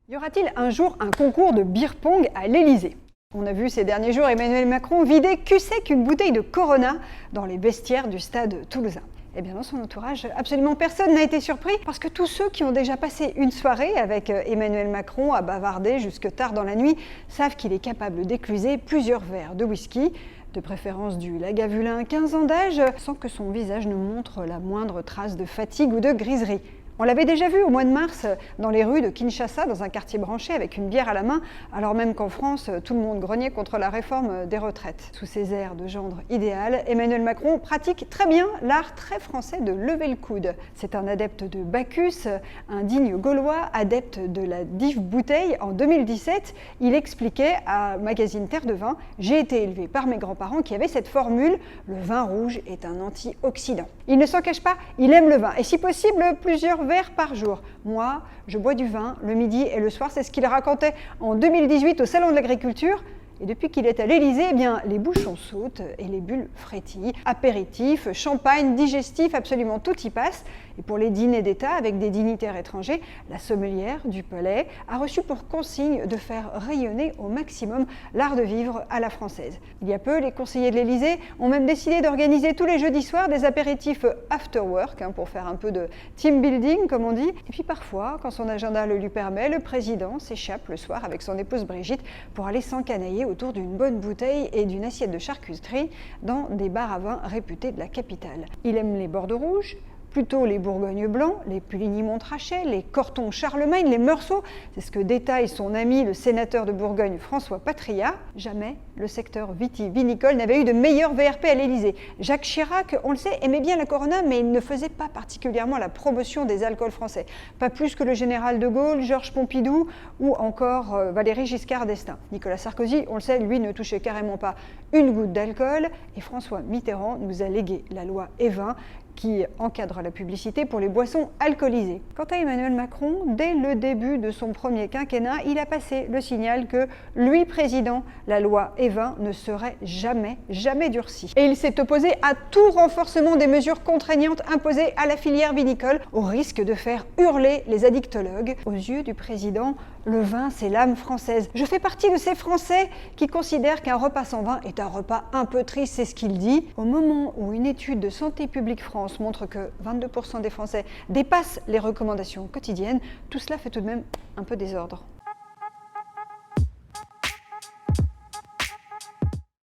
Y aura-t-il un jour un concours de beer pong à l'Élysée? On a vu ces derniers jours Emmanuel Macron vider cul sec une bouteille de Corona dans les vestiaires du stade toulousain. Eh bien, dans son entourage, absolument personne n'a été surpris parce que tous ceux qui ont déjà passé une soirée avec Emmanuel Macron à bavarder jusque tard dans la nuit savent qu'il est capable d'écluser plusieurs verres de whisky, de préférence du Lagavulin 15 ans d'âge, sans que son visage ne montre la moindre trace de fatigue ou de griserie. On l'avait déjà vu au mois de mars dans les rues de Kinshasa, dans un quartier branché avec une bière à la main, alors même qu'en France, tout le monde grognait contre la réforme des retraites. Sous ses airs de gendre idéal, Emmanuel Macron pratique très bien l'art très français de lever le coude. C'est un adepte de Bacchus, un digne Gaulois, adepte de la dive bouteille. En 2017, il expliquait à Magazine Terre de Vin « J'ai été élevé par mes grands-parents qui avaient cette formule « le vin rouge est un antioxydant ». Il ne s'en cache pas, il aime le vin, et si possible, plusieurs verres par jour. Moi, je bois du vin le midi et le soir, c'est ce qu'il racontait en 2018 au Salon de l'Agriculture. Et depuis qu'il est à l'Élysée, eh bien, les bouchons sautent et les bulles frétillent. Apéritifs, champagne, digestif, absolument tout y passe. Et pour les dîners d'État avec des dignitaires étrangers, la sommelière du Palais a reçu pour consigne de faire rayonner au maximum l'art de vivre à la française. Il y a peu, les conseillers de l'Élysée ont même décidé d'organiser tous les jeudis soirs des apéritifs after work, pour faire un peu de team building, comme on dit. Et puis parfois, quand son agenda le lui permet, le président s'échappe le soir avec son épouse Brigitte pour aller s'encanailler autour d'une bonne bouteille et d'une assiette de charcuterie dans des bars à vin réputés de la capitale. Il aime les bordeaux rouges, plutôt les bourgognes blancs, les puligny-montrachet, les cortons Charlemagne, les meursault. C'est ce que détaille son ami, le sénateur de Bourgogne, François Patriat. Jamais le secteur vitivinicole n'avait eu de meilleur VRP à l'Élysée. Jacques Chirac, on le sait, aimait bien la Corona, mais il ne faisait pas particulièrement la promotion des alcools français. Pas plus que le général de Gaulle, Georges Pompidou ou encore Valéry Giscard d'Estaing. Nicolas Sarkozy, on le sait, lui ne touchait carrément pas une goutte d'alcool. Et François Mitterrand nous a légué la loi Evin, qui encadre la publicité pour les boissons alcoolisées. Quant à Emmanuel Macron, dès le début de son premier quinquennat, il a passé le signal que, lui président, la loi Evin ne serait jamais durcie. Et il s'est opposé à tout renforcement des mesures contraignantes imposées à la filière vinicole, au risque de faire hurler les addictologues. Aux yeux du président, le vin, c'est l'âme française. Je fais partie de ces Français qui considèrent qu'un repas sans vin est un repas un peu triste, c'est ce qu'il dit. Au moment où une étude de Santé publique France montre que 22% des Français dépassent les recommandations quotidiennes, tout cela fait tout de même un peu désordre.